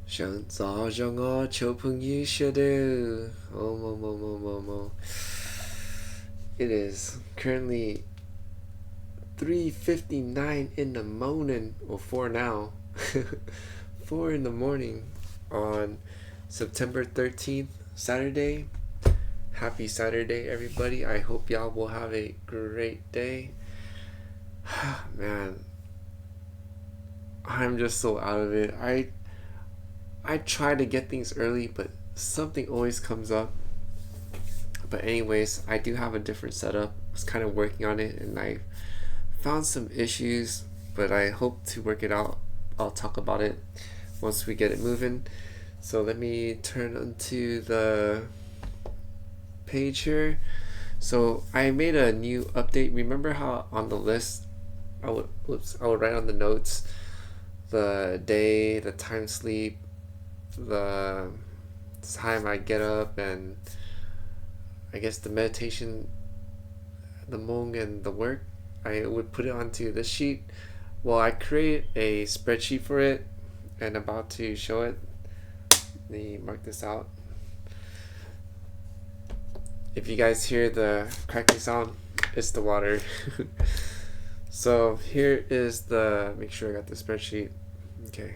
想早上我就朋友说的mo. It is currently 3:59 in the morning, or 4 now. 4 in the morning on September 13th, Saturday. Happy Saturday, everybody. I hope y'all will have a great day. Man, I'm just so out of it. I try to get things early, but something always comes up. But anyways, I do have a different setup. I was kind of working on it, and I found some issues, but I hope to work it out. I'll talk about it once we get it moving. So let me turn onto the page here. So I made a new update. Remember how on the list I would write on the notes the day, the time sleep, the time I get up, and I guess the meditation, the Hmong, and the work. I would put it onto this sheet. Well, I create a spreadsheet for it and about to show it. Let me mark this out. If you guys hear the cracking sound, it's the water. So here is the, make sure I got the spreadsheet. Okay.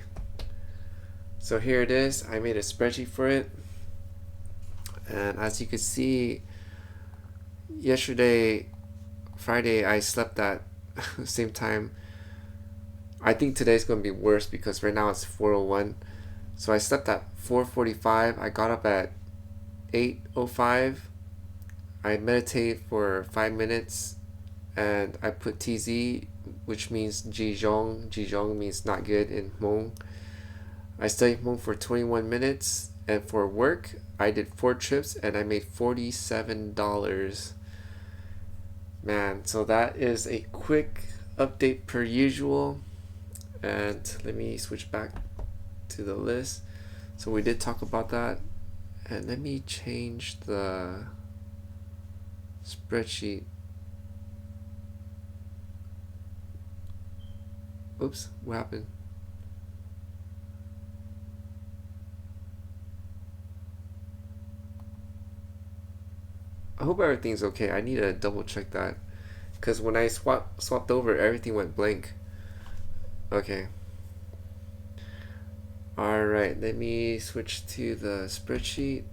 So here it is. I made a spreadsheet for it. And as you can see, yesterday, Friday, I slept at the same time. I think today's going to be worse because right now it's 4:01. So I slept at 4:45. I got up at 8:05. I meditated for 5 minutes, and I put TZ, which means Jijong. Jijong means not good in Hmong. I studied Hmong for 21 minutes, and for work, I did 4 trips, and I made $47. Man, so that is a quick update per usual. And let me switch back to the list. So we did talk about that. And let me change the spreadsheet. Oops, what happened? I hope everything's okay. I need to double check that, because when I swapped over, everything went blank. Okay. Alright, let me switch to the spreadsheet.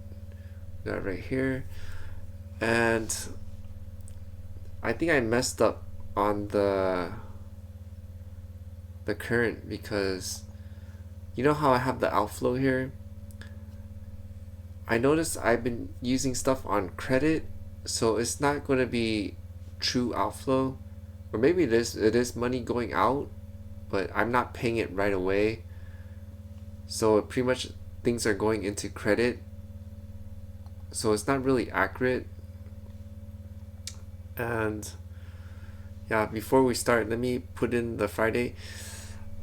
Got it right here. And I think I messed up on the current, because you know how I have the outflow here? I noticed I've been using stuff on credit, so it's not going to be true outflow. Or maybe it is money going out, but I'm not paying it right away. So pretty much things are going into credit. So it's not really accurate. And yeah, before we start, let me put in the Friday.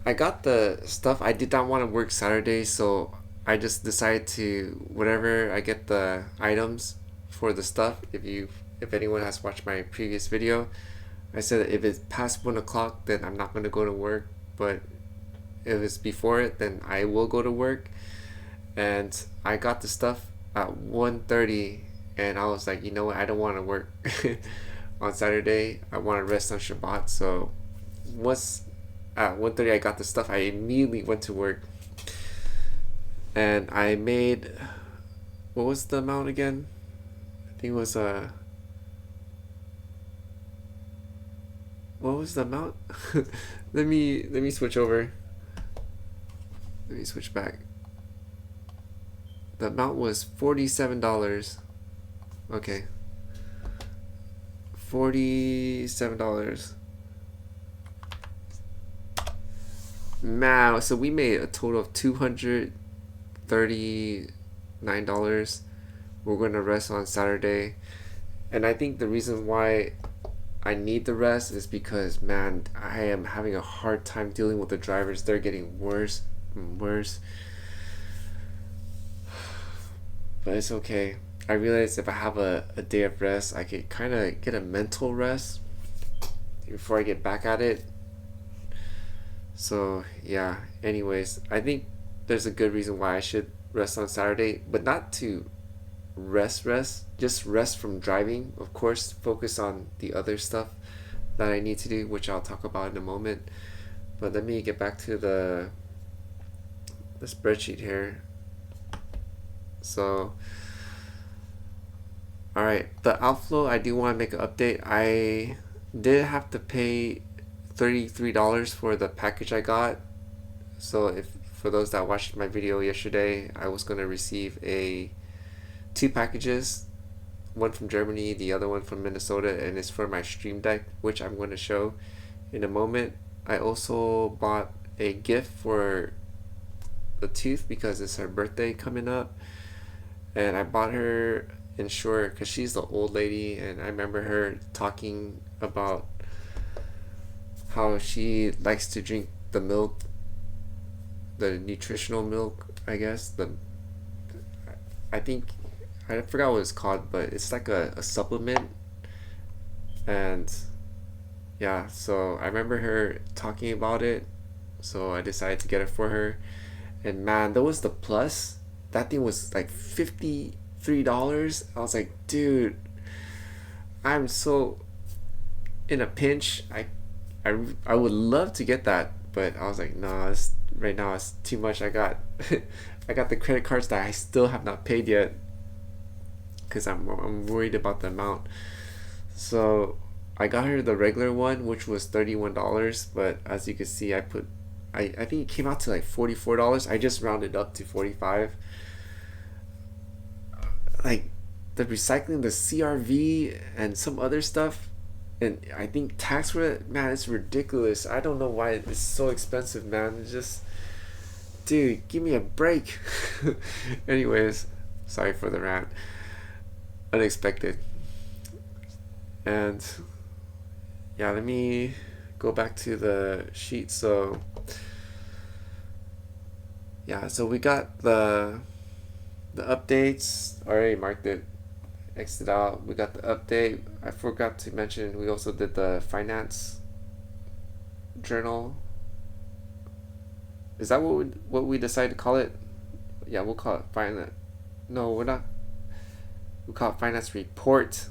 I got the stuff. I did not want to work Saturday, so I just decided to, whatever I get the items for the stuff. If anyone has watched my previous video, I said that if it's past 1 o'clock, then I'm not going to go to work. But if it's before it, then I will go to work. And I got the stuff at 1:30, and I was like, you know what? I don't want to work on Saturday. I want to rest on Shabbat. So once at 1:30 I got the stuff, I immediately went to work. And I made, what was the amount again? I think it was what was the amount? let me switch over. Let me switch back. The amount was $47. Okay. $47. Man, so we made a total of $239. We're going to rest on Saturday. And I think the reason why I need the rest is because, man, I am having a hard time dealing with the drivers. They're getting worse and worse. But it's okay. I realize if I have a day of rest, I could kind of get a mental rest before I get back at it. So yeah, anyways, I think there's a good reason why I should rest on Saturday, but not to rest, just rest from driving. Of course, focus on the other stuff that I need to do, which I'll talk about in a moment. But let me get back to the spreadsheet here. So, alright, the outflow, I do want to make an update. I did have to pay $33 for the package I got. So if for those that watched my video yesterday, I was going to receive two packages, one from Germany, the other one from Minnesota, and it's for my Stream Deck, which I'm going to show in a moment. I also bought a gift for the tooth because it's her birthday coming up, and I bought her Ensure because she's the old lady, and I remember her talking about how she likes to drink the milk, the nutritional milk, I guess. I think I forgot what it's called, but it's like a supplement. And yeah, so I remember her talking about it, so I decided to get it for her. And man, that was the plus. That thing was like $53. I was like, dude, I'm so in a pinch. I would love to get that, but I was like, nah, right now it's too much. I got I got the credit cards that I still have not paid yet because I'm worried about the amount. So I got her the regular one, which was $31, but as you can see, I think it came out to like $44. I just rounded up to 45. Like the recycling, the CRV, and some other stuff, and I think tax for it, man, it's ridiculous. I don't know why it's so expensive, man. It's just, dude, give me a break. Anyways, sorry for the rant. Unexpected. And yeah, let me go back to the sheet. So yeah, so we got the updates. I already marked it, X'd out. We got the update. I forgot to mention we also did the finance journal. Is that what we decided to call it? Yeah, we'll call it finance. No, we're not. We'll call it finance report.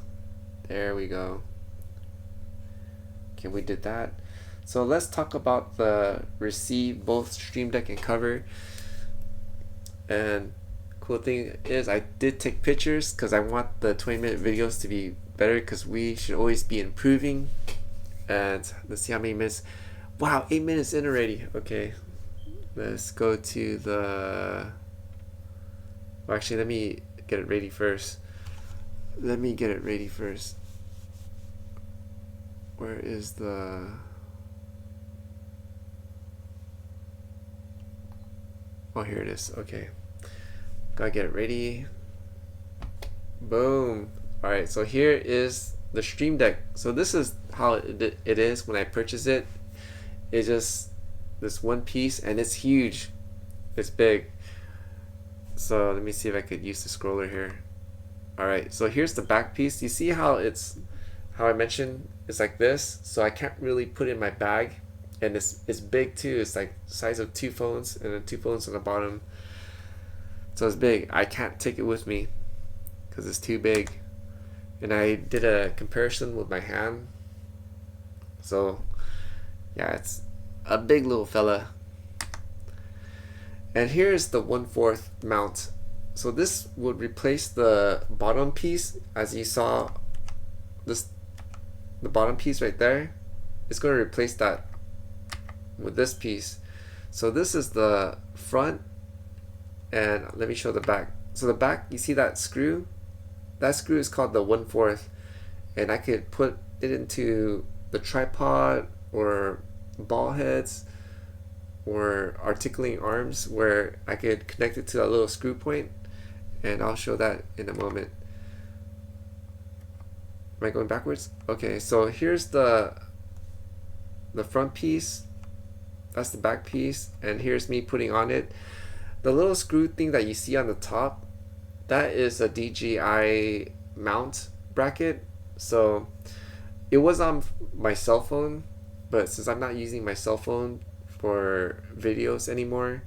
There we go. Okay, we did that. So let's talk about the receive, both Stream Deck and cover. And cool thing is I did take pictures because I want the 20-minute videos to be better, because we should always be improving. And let's see how many minutes. Wow, 8 minutes in already. Okay, let's go to the, well, actually, let me get it ready first. Where is the, oh, here it is. Okay, gotta get it ready. Boom. All right, so here is the Stream Deck. So this is how it is when I purchase it. It's just this one piece, and it's huge. It's big. So let me see if I could use the scroller here. All right, so here's the back piece. You see how I mentioned it's like this, so I can't really put it in my bag, and it's big too. It's like the size of 2 phones, and then 2 phones on the bottom. So it's big. I can't take it with me because it's too big. And I did a comparison with my hand. So yeah, it's a big little fella. And here's the 1/4 mount. So this would replace the bottom piece. As you saw, the bottom piece right there, it's going to replace that with this piece. So this is the front, and let me show the back. So the back, you see that screw? That screw is called the 1/4, and I could put it into the tripod or ball heads or articulating arms, where I could connect it to that little screw point, and I'll show that in a moment. Am I going backwards? Okay, so here's the front piece, that's the back piece, and here's me putting on it. The little screw thing that you see on the top, that is a DJI mount bracket. So it was on my cell phone, but since I'm not using my cell phone for videos anymore,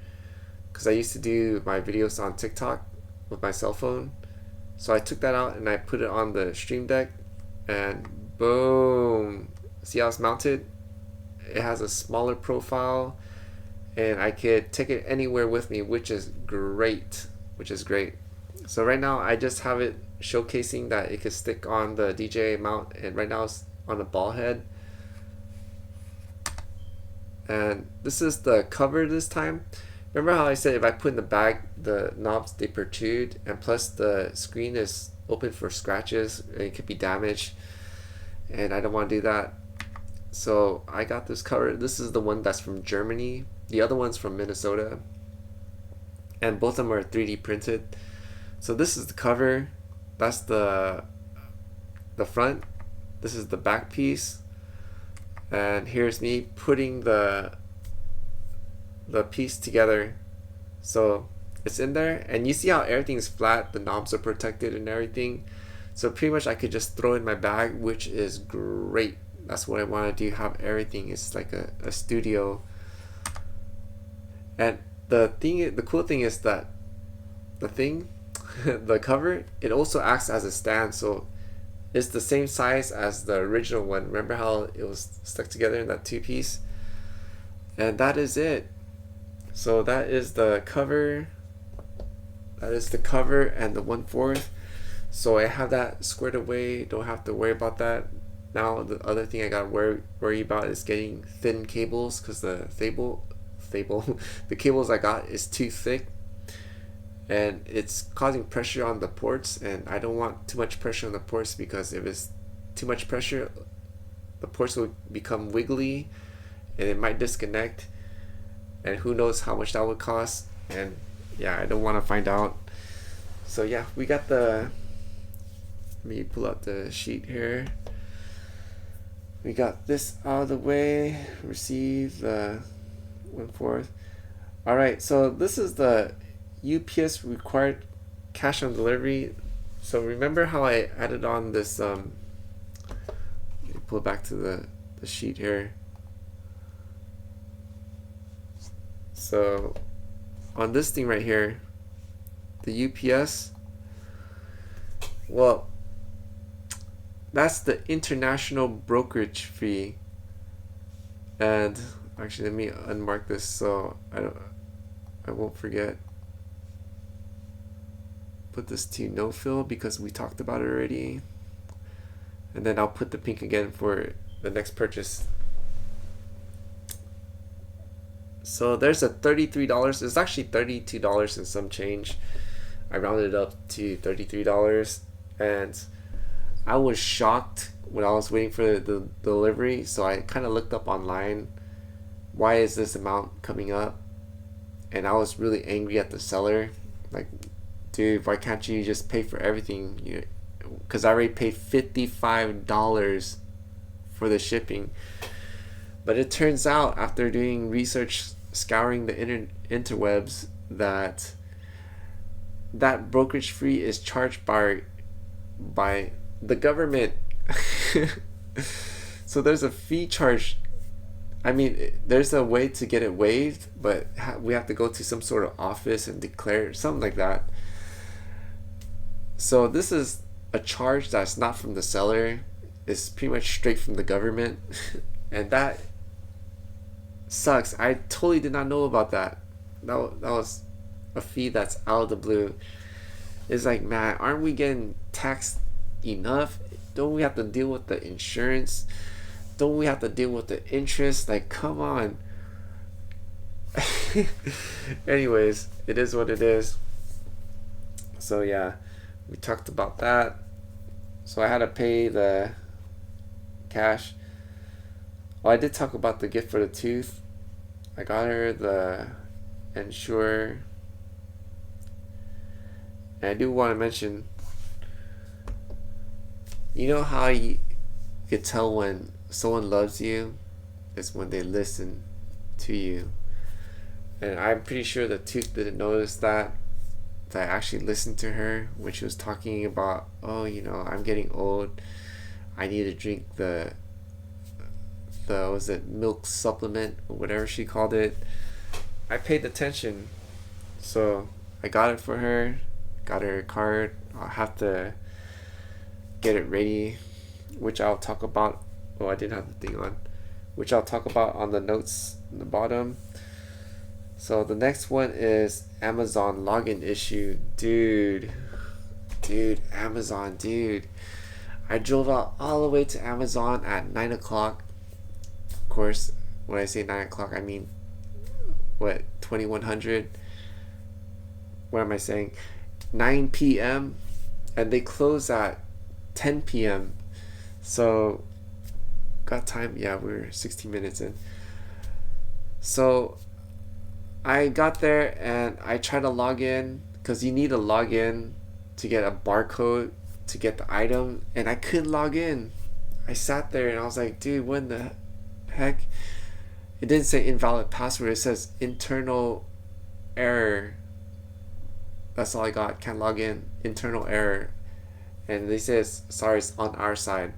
because I used to do my videos on TikTok with my cell phone. So I took that out and I put it on the Stream Deck, and boom, see how it's mounted? It has a smaller profile, and I could take it anywhere with me, which is great. So right now I just have it showcasing that it could stick on the DJI mount, and right now it's on the ball head. And this is the cover this time. Remember how I said if I put in the bag, the knobs, they protrude, and plus the screen is open for scratches and it could be damaged, and I don't want to do that. So I got this cover. This is the one that's from Germany. The other one's from Minnesota, and both of them are 3D printed. So this is the cover. That's the front. This is the back piece, and here's me putting the piece together. So it's in there, and you see how everything's flat, the knobs are protected and everything. So pretty much I could just throw it in my bag, which is great. That's what I want to do, have everything. It's like a studio. And the cool thing is that the cover, it also acts as a stand, so it's the same size as the original one. Remember how it was stuck together in that two piece? And that is it. So that is the cover. That is the cover and the 1/4. So I have that squared away. Don't have to worry about that. Now the other thing I got to worry about is getting thin cables, because the the cables I got is too thick, and it's causing pressure on the ports, and I don't want too much pressure on the ports, because if it's too much pressure, the ports will become wiggly and it might disconnect, and who knows how much that would cost. And yeah, I don't want to find out. So yeah, we got let me pull out the sheet here. We got this out of the way. Receive the 1/4. Alright, so this is the UPS required cash on delivery. So remember how I added on this let me pull it back to the sheet here. So on this thing right here, the UPS, well, that's the international brokerage fee. And actually, let me unmark this so I won't forget. Put this to no fill because we talked about it already. And then I'll put the pink again for the next purchase. So there's a $33. It's actually $32 and some change. I rounded it up to $33, and I was shocked when I was waiting for the delivery. So I kind of looked up online, why is this amount coming up? And I was really angry at the seller. Like, dude, why can't you just pay for everything? Because I already paid $55 for the shipping. But it turns out, after doing research, scouring the interwebs, that brokerage fee is charged by the government. So there's a fee charge. I mean, there's a way to get it waived, but we have to go to some sort of office and declare something like that. So this is a charge that's not from the seller. It's pretty much straight from the government. And that sucks. I totally did not know about that. That was a fee that's out of the blue. It's like, man, aren't we getting taxed enough? Don't we have to deal with the insurance? Don't we have to deal with the interest? Like, come on. Anyways, it is what it is. So yeah, we talked about that. So I had to pay the cash. Oh, I did talk about the gift for the tooth. I got her the Ensure. And I do want to mention, you know how you could tell when someone loves you is when they listen to you. And I'm pretty sure the tooth didn't notice that I actually listened to her when she was talking about, oh, I'm getting old, I need to drink the was it milk supplement or whatever she called it. I paid attention, So I got it for her, got her card. I'll have to get it ready, which I'll talk about. Oh, I didn't have the thing on, which I'll talk about on the notes in the bottom. So the next one is Amazon login issue. Dude, Amazon, dude. I drove out all the way to Amazon at 9 o'clock. Of course, when I say 9 o'clock, I mean, what, 2100? What am I saying? 9 p.m. And they close at 10 p.m. So, got time? Yeah, we're 16 minutes in. So, I got there and I tried to log in, because you need to log in to get a barcode to get the item, and I couldn't log in. I sat there and I was like, dude, what in the heck? It didn't say invalid password, it says internal error. That's all I got. Can't log in, internal error. And they say sorry, it's on our side.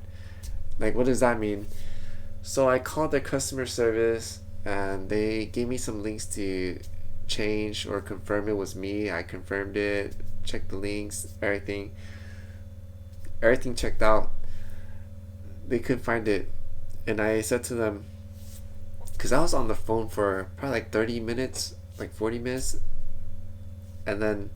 Like, what does that mean? So I called their customer service and they gave me some links to change or confirm it was me. I confirmed it, checked the links, everything checked out. They couldn't find it, and I said to them, because I was on the phone for probably like 30 minutes, like 40 minutes, and then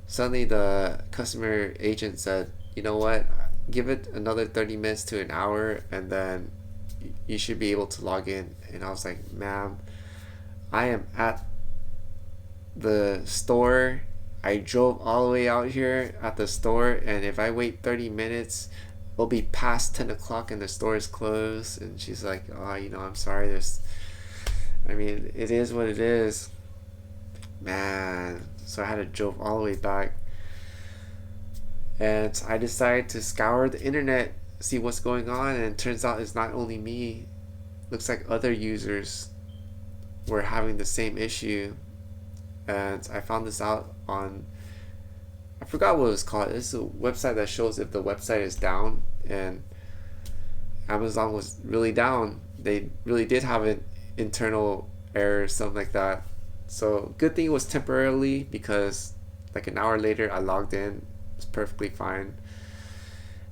suddenly the customer agent said, you know what, give it another 30 minutes to an hour and then you should be able to log in. And I was like, ma'am, I am at the store. I drove all the way out here at the store, and if I wait 30 minutes, it'll be past 10 o'clock and the store is closed. And she's like, oh, I'm sorry. It is what it is. Man. So I had to drove all the way back. And I decided to scour the internet, see what's going on, and it turns out it's not only me. Looks like other users were having the same issue. And I found this out on, I forgot what it was called. It's a website that shows if the website is down, and Amazon was really down. They really did have an internal error or something like that. So good thing it was temporarily, because like an hour later I logged in. It's perfectly fine.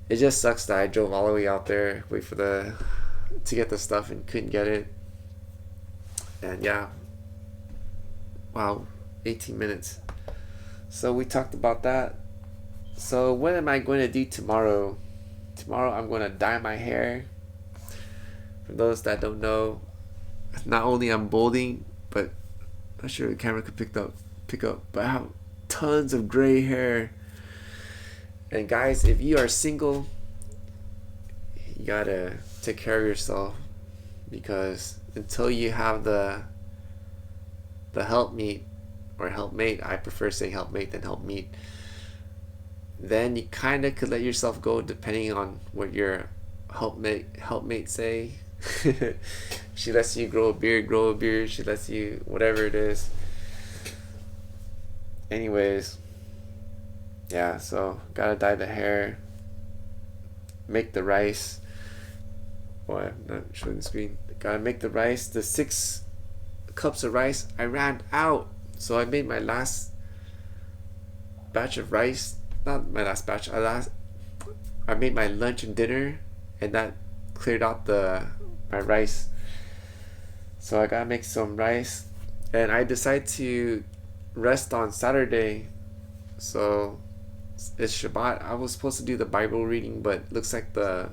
It just sucks that I drove all the way out there, to get the stuff and couldn't get it. And yeah, wow, 18 minutes. So we talked about that. So what am I going to do tomorrow? Tomorrow I'm going to dye my hair. For those that don't know, not only I'm balding, but I'm not sure the camera could pick up, but I have tons of gray hair. And guys, if you are single, you gotta take care of yourself, because until you have the helpmeet or helpmate, I prefer saying helpmate than helpmeet, then you kind of could let yourself go, depending on what your helpmate say. She lets you grow a beard. She lets you whatever it is. Anyways, yeah, so gotta dye the hair, make the rice. Oh, I'm not showing the screen. Gotta make the rice. The 6 cups of rice, I ran out, so I made my last batch of rice. Not my last batch. I made my lunch and dinner, and that cleared out my rice. So I gotta make some rice, and I decided to rest on Saturday. So it's Shabbat. I was supposed to do the Bible reading, but looks like the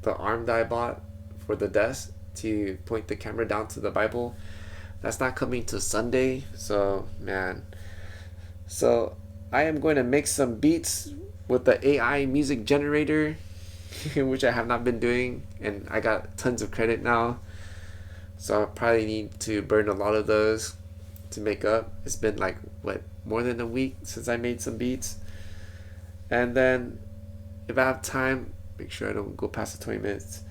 arm that I bought for the desk to point the camera down to the Bible, that's not coming till Sunday. So man, so I am going to make some beats with the AI music generator, which I have not been doing, and I got tons of credit now, so I probably need to burn a lot of those to make up. It's been like more than a week since I made some beats. And then if I have time, make sure I don't go past the 20 minutes,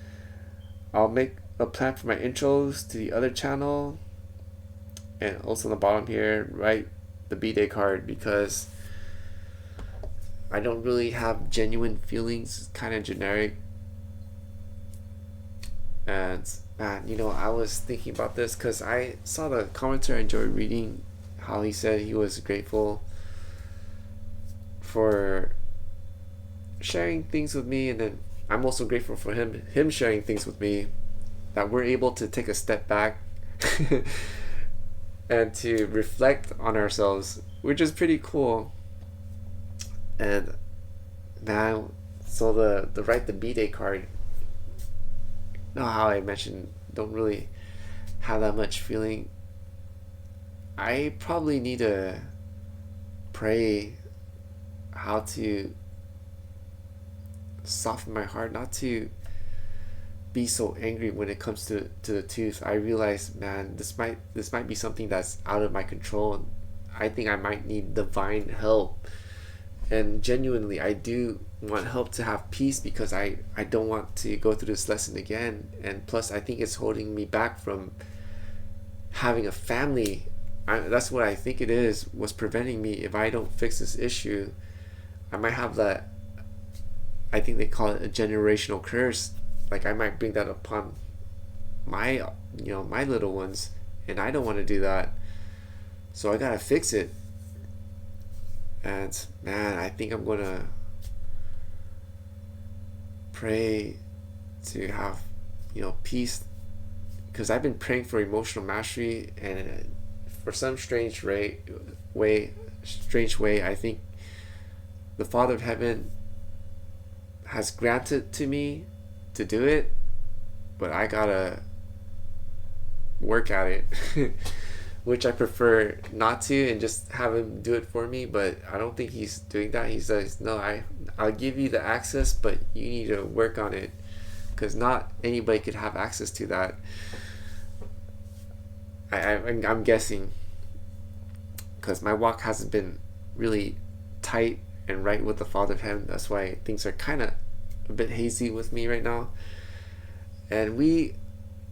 I'll make a plan for my intros to the other channel, and also on the bottom here write the B-Day card, because I don't really have genuine feelings. It's kind of generic. And man, I was thinking about this because I saw the commenter I enjoy reading how he said he was grateful for sharing things with me, and then I'm also grateful for him sharing things with me, that we're able to take a step back and to reflect on ourselves, which is pretty cool. And now, so the write the B-Day card, you know how I mentioned, don't really have that much feeling. I probably need to pray how to soften my heart, not to be so angry when it comes to the tooth. I realize, man, this might be something that's out of my control. I think I might need divine help, and genuinely I do want help to have peace, because I don't want to go through this lesson again. And plus, I think it's holding me back from having a family. That's what I think it is, was preventing me. If I don't fix this issue, I might have that, I think they call it a generational curse. Like, I might bring that upon my my little ones, and I don't want to do that. So I gotta fix it. And man, I think I'm gonna pray to have peace, because I've been praying for emotional mastery, and for some strange way, I think the Father of Heaven has granted to me to do it, but I gotta work at it. Which I prefer not to, and just have him do it for me. But I don't think he's doing that. He says, no, I'll give you the access, but you need to work on it, because not anybody could have access to that. I'm guessing, because my walk hasn't been really tight and right with the Father of Heaven. That's why things are kind of a bit hazy with me right now. And we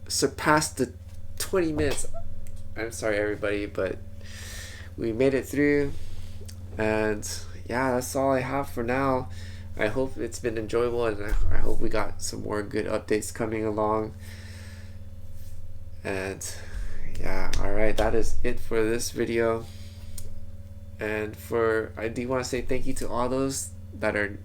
surpassed the 20 minutes. I'm sorry, everybody, but we made it through. And yeah, that's all I have for now. I hope it's been enjoyable, and I hope we got some more good updates coming along. And yeah, alright, that is it for this video. And I do want to say thank you to all those that are...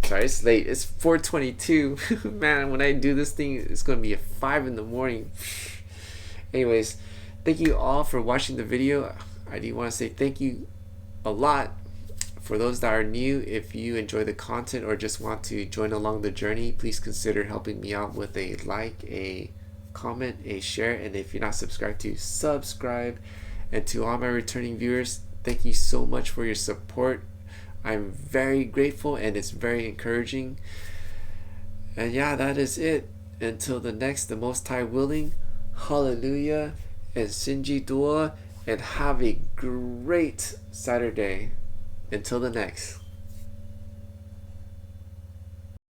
Sorry, it's late. It's 4:22. Man, when I do this thing, it's going to be at 5 in the morning. Anyways, thank you all for watching the video. I do want to say thank you a lot. For those that are new, if you enjoy the content or just want to join along the journey, please consider helping me out with a like, a comment, a share, and if you're not subscribed, to subscribe. And to all my returning viewers, thank you so much for your support. I'm very grateful, and it's very encouraging. And yeah, that is it. Until the next, the Most High willing, hallelujah, and Sinji Dua, and have a great Saturday. Until the next.